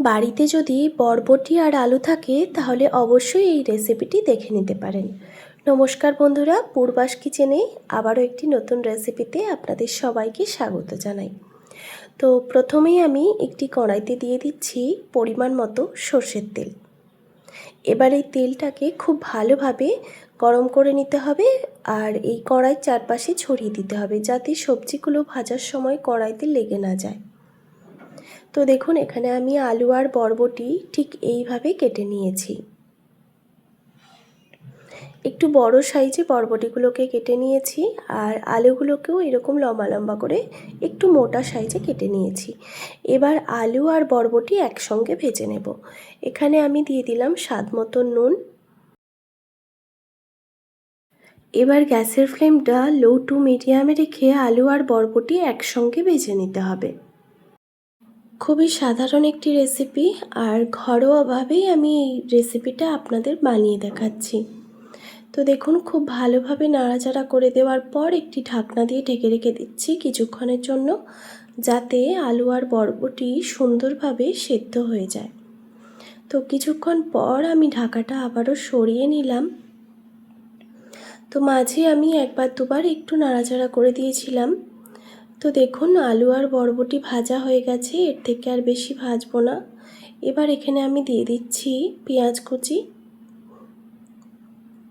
বাড়িতে যদি বরবটি আর আলু থাকে তাহলে অবশ্যই এই রেসিপিটি দেখে নিতে পারেন। নমস্কার বন্ধুরা, পূর্বাস কিচেনে আবারও একটি নতুন রেসিপিতে আপনাদের সবাইকে স্বাগত জানাই। তো প্রথমেই আমি একটি কড়াইতে দিয়ে দিচ্ছি পরিমাণ মতো সর্ষের তেল। এবার এই তেলটাকে খুব ভালোভাবে গরম করে নিতে হবে আর এই কড়াইয়ের চারপাশে ছড়িয়ে দিতে হবে যাতে সবজিগুলো ভাজার সময় কড়াইতে লেগে না যায়। তো দেখুন, এখানে আমি আলু আর বরবটি ঠিক এইভাবে কেটে নিয়েছি। একটু বড় সাইজে বরবটিগুলোকে কেটে নিয়েছি আর আলুগুলোকেও এরকম লম্বা লম্বা করে একটু মোটা সাইজে কেটে নিয়েছি। এবার আলু আর বরবটি একসঙ্গে ভেজে নেব। এখানে আমি দিয়ে দিলাম স্বাদ মতো নুন। এবার গ্যাসের ফ্লেমটা লো টু মিডিয়ামে রেখে আলু আর বরবটি একসঙ্গে ভেজে নিতে হবে। খুবই সাধারণ একটি রেসিপি আর ঘরোয়াভাবেই আমি এই রেসিপিটা আপনাদের বানিয়ে দেখাচ্ছি। তো দেখুন, খুব ভালোভাবে নাড়াচাড়া করে দেওয়ার পর একটি ঢাকনা দিয়ে ঢেকে রেখে দিচ্ছি কিছুক্ষণের জন্য, যাতে আলু আর বরবটি সুন্দরভাবে সেদ্ধ হয়ে যায়। তো কিছুক্ষণ পর আমি ঢাকাটা আবারও সরিয়ে নিলাম। তো মাঝে আমি একবার দুবার একটু নাড়াচাড়া করে দিয়েছিলাম। তো দেখুন, আলু আর বরবটি ভাজা হয়ে গেছে, এর থেকে আর বেশি ভাজবো না। এবার এখানে আমি দিয়ে দিচ্ছি পেঁয়াজ কুচি।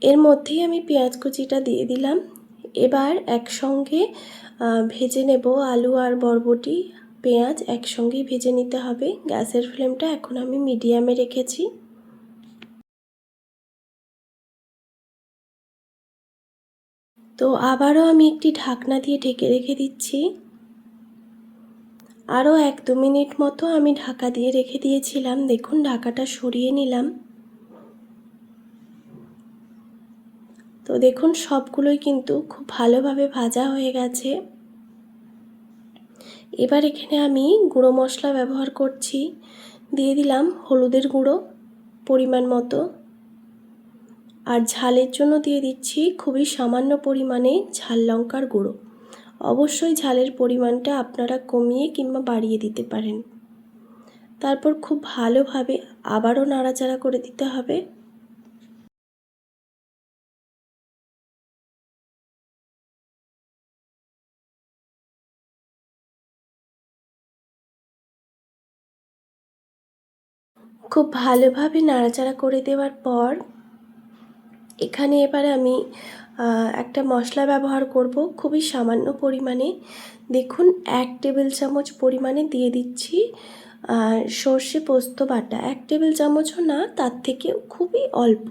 এর মধ্যেই আমি পেঁয়াজ কুচিটা দিয়ে দিলাম। এবার একসঙ্গে ভেজে নেব আলু আর বরবটি, পেঁয়াজ একসঙ্গেই ভেজে নিতে হবে। গ্যাসের ফ্লেমটা এখন আমি মিডিয়ামে রেখেছি। তো আবারও আমি একটি ঢাকনা দিয়ে ঢেকে রেখে দিচ্ছি। আরও 1-2 মিনিট মতো আমি ঢাকা দিয়ে রেখে দিয়েছিলাম। দেখুন, ঢাকাটা সরিয়ে নিলাম। তো দেখুন, সবগুলোই কিন্তু খুব ভালোভাবে ভাজা হয়ে গেছে। এবার এখানে আমি গুঁড়ো মশলা ব্যবহার করছি। দিয়ে দিলাম হলুদের গুঁড়ো পরিমাণ মতো, আর ঝালের জন্য দিয়ে দিচ্ছি খুবই সামান্য পরিমাণে ঝাল লঙ্কার গুঁড়ো। অবশ্যই ঝালের পরিমাণটা আপনারা কমিয়ে কিংবা বাড়িয়ে দিতে পারেন। তারপর খুব ভালোভাবে আবারও নাড়াচাড়া করে দিতে হবে। খুব ভালোভাবে নাড়াচাড়া করে দেওয়ার পর এখানে এবার আমি একটা মশলা ব্যবহার করব খুবই সামান্য পরিমাণে। দেখুন, 1 টেবিল চামচ পরিমাণে দিয়ে দিচ্ছি সর্ষে পোস্ত বাটা। 1 টেবিল চামচও না, তার থেকেও খুবই অল্প।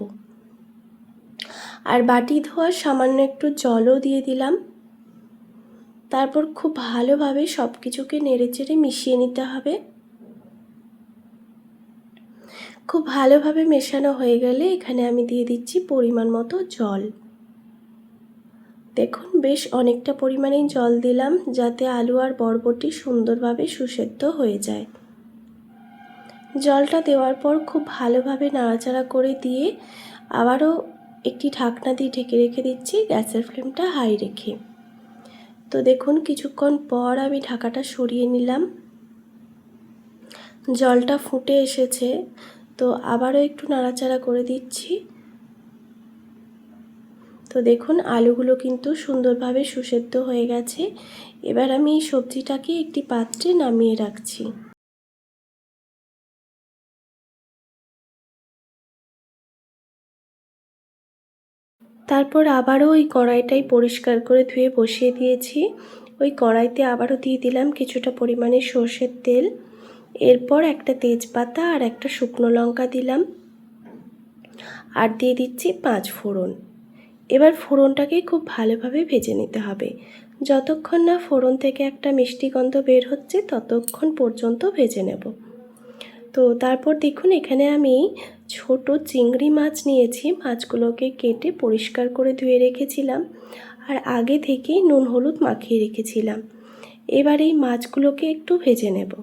আর বাটি ধোয়ার সামান্য একটু জলও দিয়ে দিলাম। তারপর খুব ভালোভাবে সব কিছুকে নেড়েচেড়ে মিশিয়ে নিতে হবে। খুব ভালোভাবে মেশানো হয়ে গেলে এখানে আমি দিয়ে দিচ্ছি পরিমাণ মতো জল। দেখুন, বেশ অনেকটা পরিমাণেই জল দিলাম যাতে আলু আর বরবটি সুন্দরভাবে সুসেদ্ধ হয়ে যায়। জলটা দেওয়ার পর খুব ভালোভাবে নাড়াচাড়া করে দিয়ে আবারও একটি ঢাকনা দিয়ে ঢেকে রেখে দিচ্ছি গ্যাসের ফ্লেমটা হাই রেখে। তো দেখুন, কিছুক্ষণ পর আমি ঢাকাটা সরিয়ে নিলাম। জলটা ফুটে এসেছে, তো আবারও একটু নাড়াচাড়া করে দিচ্ছি। তো দেখুন, আলুগুলো কিন্তু সুন্দরভাবে সুসেদ্ধ হয়ে গেছে। এবার আমি এই সবজিটাকে একটি পাত্রে নামিয়ে রাখছি। তারপর আবারও ওই কড়াইটাই পরিষ্কার করে ধুয়ে বসিয়ে দিয়েছি। ওই কড়াইতে আবারও দিয়ে দিলাম কিছুটা পরিমাণে সর্ষের তেল। এরপর একটা তেজপাতা আর একটা শুকনো লঙ্কা দিলাম, আর দিয়ে দিচ্ছি 5 ফোড়ন। এবার ফোড়নটাকে খুব ভালোভাবে ভেজে নিতে হবে। যতক্ষণ না ফোড়ন থেকে একটা মিষ্টি গন্ধ বের হচ্ছে ততক্ষণ পর্যন্ত ভেজে নেব। তো তারপর দেখুন, এখানে আমি ছোট চিংড়ি মাছ নিয়েছি। মাছগুলোকে কেটে পরিষ্কার করে ধুয়ে রেখেছিলাম আর আগে থেকেই নুন হলুদ মাখিয়ে রেখেছিলাম। এবার এই মাছগুলোকে একটু ভেজে নেব।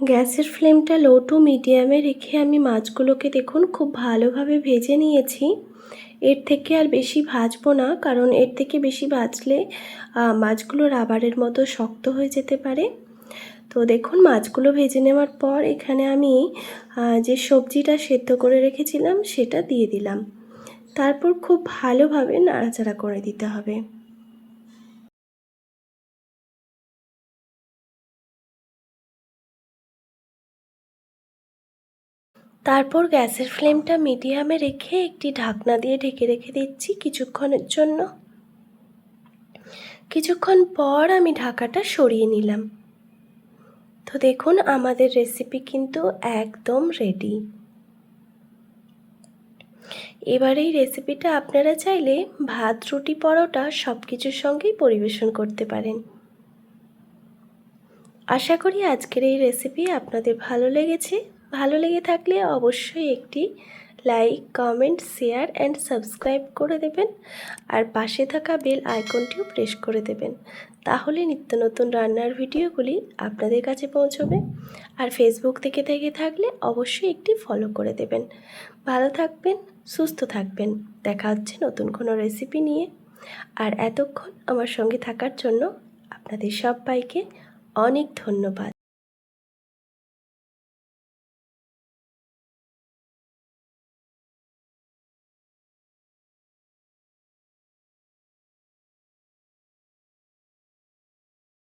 গ্যাসের ফ্লেমটা লো টু মিডিয়ামে রেখে আমি মাছগুলোকে দেখুন খুব ভালোভাবে ভেজে নিয়েছি। এর থেকে আর বেশি ভাজবো না, কারণ এর থেকে বেশি ভাজলে মাছগুলো রাবারের মতো শক্ত হয়ে যেতে পারে। তো দেখুন মাছগুলো ভেজে নেওয়ার পর এখানে আমি যে সবজিটা সেদ্ধ করে রেখেছিলাম সেটা দিয়ে দিলাম। তারপর খুব ভালোভাবে নাড়াচাড়া করে দিতে হবে। তারপর গ্যাসের ফ্লেমটা মিডিয়ামে রেখে একটি ঢাকনা দিয়ে ঢেকে রেখে দিচ্ছি কিছুক্ষণের জন্য। কিছুক্ষণ পর আমি ঢাকাটা সরিয়ে নিলাম। তো দেখুন আমাদের রেসিপি কিন্তু একদম রেডি। এবার এই রেসিপিটা আপনারা চাইলে ভাত, রুটি, পরোটা সব কিছুর সঙ্গেই পরিবেশন করতে পারেন। আশা করি আজকের এই রেসিপি আপনাদের ভালো লেগেছে। ভালো লেগে থাকলে অবশ্যই একটি like, comment, share and subscribe করে দেবেন। আর পাশে থাকা বেল আইকনটিও প্রেস করে দেবেন। তাহলে নিত্য নতুন রান্নার ভিডিওগুলি আপনাদের কাছে পৌঁছবে। আর ফেসবুক থেকে থাকলে অবশ্যই একটি ফলো করে দেবেন। ভালো থাকবেন, সুস্থ থাকবেন। দেখা হচ্ছে নতুন কোনো রেসিপি নিয়ে। আর এতক্ষণ আমার সঙ্গে থাকার জন্য আপনাদের সবাইকে অনেক ধন্যবাদ।